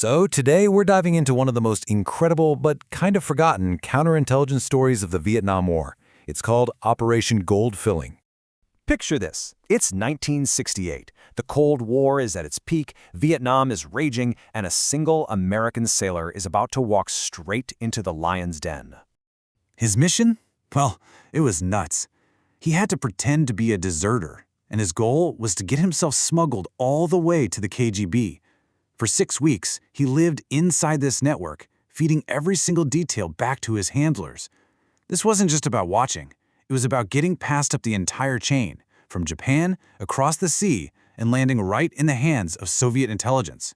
So today we're diving into one of the most incredible but kind of forgotten counterintelligence stories of the Vietnam War. It's called Operation Gold Filling. Picture this. It's 1968. The Cold War is at its peak, Vietnam is raging, and a single American sailor is about to walk straight into the lion's den. His mission? Well, it was nuts. He had to pretend to be a deserter, and his goal was to get himself smuggled all the way to the KGB. For 6 weeks, he lived inside this network, feeding every single detail back to his handlers. This wasn't just about watching. It was about getting passed up the entire chain, from Japan, across the sea, and landing right in the hands of Soviet intelligence.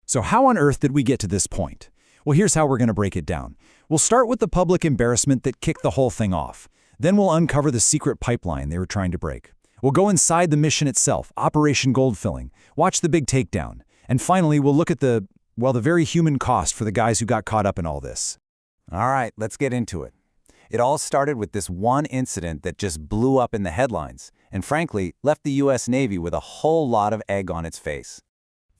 So how on earth did we get to this point? Well, here's how we're going to break it down. We'll start with the public embarrassment that kicked the whole thing off. Then we'll uncover the secret pipeline they were trying to break. We'll go inside the mission itself, Operation Gold Filling, watch the big takedown. And finally, we'll look at the very human cost for the guys who got caught up in all this. All right, let's get into it. It all started with this one incident that just blew up in the headlines, and frankly, left the U.S. Navy with a whole lot of egg on its face.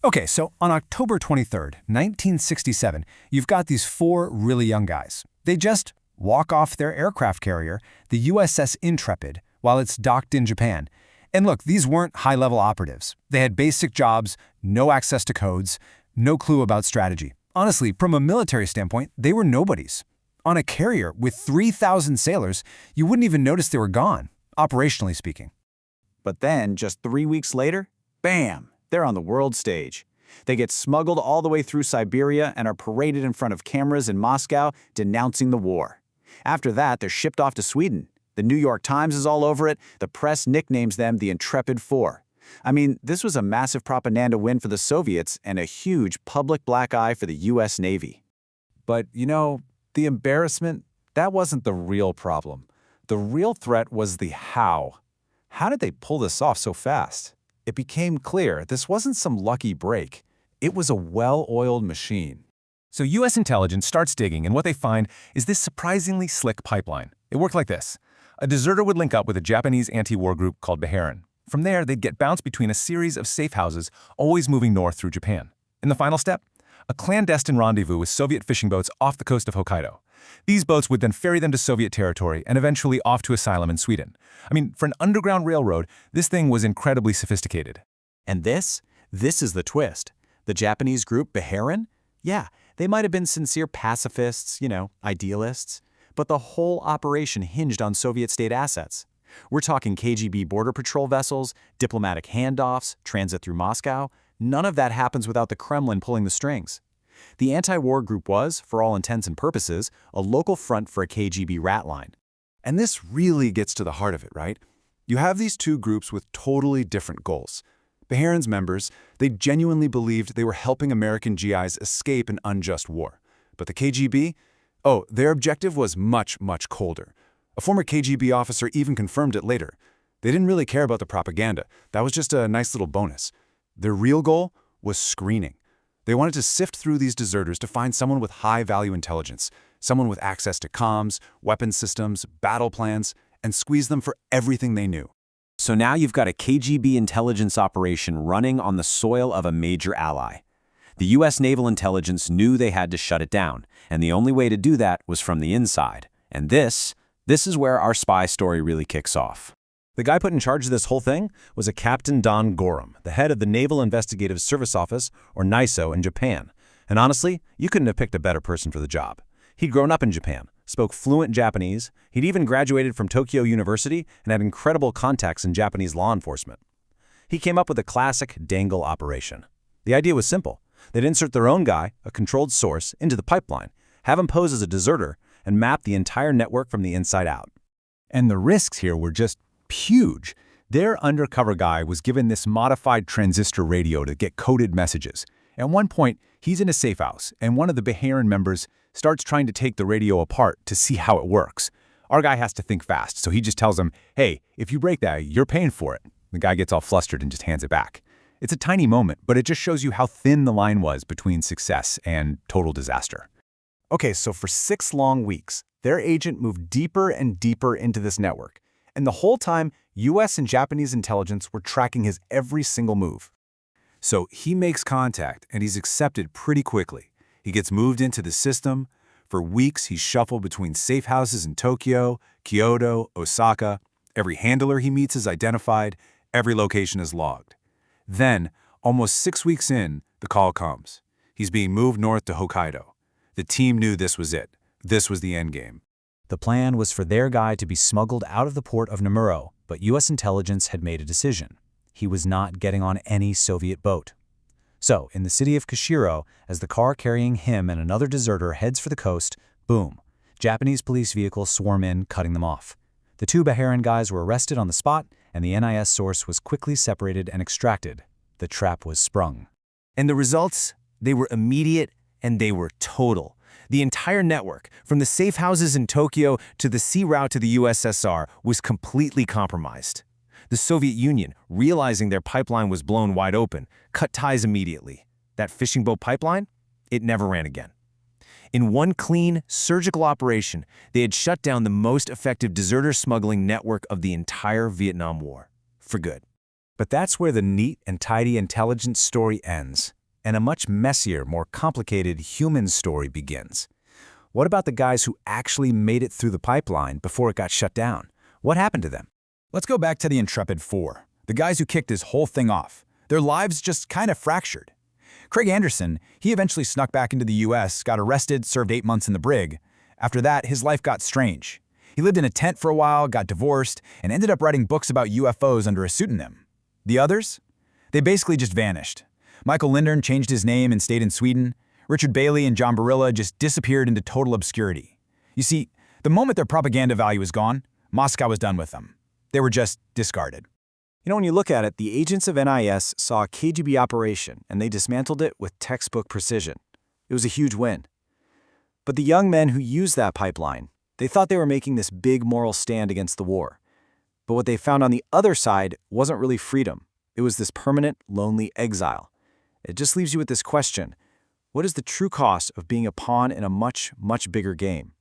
Okay, so on October 23rd, 1967, you've got these four really young guys. They just walk off their aircraft carrier, the USS Intrepid, while it's docked in Japan. And look, these weren't high-level operatives. They had basic jobs, no access to codes, no clue about strategy. Honestly, from a military standpoint, they were nobodies. On a carrier with 3,000 sailors, you wouldn't even notice they were gone, operationally speaking. But then, just 3 weeks later, bam, they're on the world stage. They get smuggled all the way through Siberia and are paraded in front of cameras in Moscow denouncing the war. After that, they're shipped off to Sweden. The New York Times is all over it. The press nicknames them the Intrepid Four. I mean, this was a massive propaganda win for the Soviets and a huge public black eye for the U.S. Navy. But, the embarrassment, that wasn't the real problem. The real threat was the how. How did they pull this off so fast? It became clear this wasn't some lucky break. It was a well-oiled machine. So U.S. intelligence starts digging, and what they find is this surprisingly slick pipeline. It worked like this. A deserter would link up with a Japanese anti-war group called Beharin. From there, they'd get bounced between a series of safe houses, always moving north through Japan. In the final step, a clandestine rendezvous with Soviet fishing boats off the coast of Hokkaido. These boats would then ferry them to Soviet territory and eventually off to asylum in Sweden. I mean, for an underground railroad, this thing was incredibly sophisticated. And this is the twist. The Japanese group Beharin? Yeah, they might have been sincere pacifists, idealists. But the whole operation hinged on Soviet state assets. We're talking KGB border patrol vessels, diplomatic handoffs, transit through Moscow. None of that happens without the Kremlin pulling the strings. The anti-war group was, for all intents and purposes, a local front for a KGB ratline. And this really gets to the heart of it, right? You have these two groups with totally different goals. Beharin's members, they genuinely believed they were helping American GIs escape an unjust war. But the KGB? Oh, their objective was much, much colder. A former KGB officer even confirmed it later. They didn't really care about the propaganda. That was just a nice little bonus. Their real goal was screening. They wanted to sift through these deserters to find someone with high-value intelligence, someone with access to comms, weapon systems, battle plans, and squeeze them for everything they knew. So now you've got a KGB intelligence operation running on the soil of a major ally. The U.S. Naval Intelligence knew they had to shut it down, and the only way to do that was from the inside. And this is where our spy story really kicks off. The guy put in charge of this whole thing was a Captain Don Gorham, the head of the Naval Investigative Service Office, or NISO, in Japan. And honestly, you couldn't have picked a better person for the job. He'd grown up in Japan, spoke fluent Japanese, he'd even graduated from Tokyo University, and had incredible contacts in Japanese law enforcement. He came up with a classic dangle operation. The idea was simple. They'd insert their own guy, a controlled source, into the pipeline, have him pose as a deserter, and map the entire network from the inside out. And the risks here were just huge. Their undercover guy was given this modified transistor radio to get coded messages. At one point, he's in a safe house, and one of the Beharin members starts trying to take the radio apart to see how it works. Our guy has to think fast, so he just tells him, hey, if you break that, you're paying for it. The guy gets all flustered and just hands it back. It's a tiny moment, but it just shows you how thin the line was between success and total disaster. Okay, so for 6 long weeks, their agent moved deeper and deeper into this network. And the whole time, U.S. and Japanese intelligence were tracking his every single move. So he makes contact, and he's accepted pretty quickly. He gets moved into the system. For weeks, he's shuffled between safe houses in Tokyo, Kyoto, Osaka. Every handler he meets is identified. Every location is logged. Then, almost 6 weeks in, the call comes. He's being moved north to Hokkaido. The team knew this was it. This was the endgame. The plan was for their guy to be smuggled out of the port of Namuro, but U.S. intelligence had made a decision. He was not getting on any Soviet boat. So, in the city of Kushiro, as the car carrying him and another deserter heads for the coast, boom, Japanese police vehicles swarm in, cutting them off. The 2 Beharan guys were arrested on the spot, and the NIS source was quickly separated and extracted. The trap was sprung. And the results? They were immediate and they were total. The entire network, from the safe houses in Tokyo to the sea route to the USSR, was completely compromised. The Soviet Union, realizing their pipeline was blown wide open, cut ties immediately. That fishing boat pipeline? It never ran again. In one clean, surgical operation, they had shut down the most effective deserter smuggling network of the entire Vietnam War. For good. But that's where the neat and tidy intelligence story ends, and a much messier, more complicated human story begins. What about the guys who actually made it through the pipeline before it got shut down? What happened to them? Let's go back to the Intrepid Four, the guys who kicked his whole thing off. Their lives just kind of fractured. Craig Anderson, he eventually snuck back into the U.S., got arrested, served 8 months in the brig. After that, his life got strange. He lived in a tent for a while, got divorced, and ended up writing books about UFOs under a pseudonym. The others? They basically just vanished. Michael Lindern changed his name and stayed in Sweden. Richard Bailey and John Barilla just disappeared into total obscurity. You see, the moment their propaganda value was gone, Moscow was done with them. They were just discarded. You know, when you look at it, the agents of NIS saw a KGB operation, and they dismantled it with textbook precision. It was a huge win. But the young men who used that pipeline, they thought they were making this big moral stand against the war. But what they found on the other side wasn't really freedom. It was this permanent, lonely exile. It just leaves you with this question. What is the true cost of being a pawn in a much, much bigger game?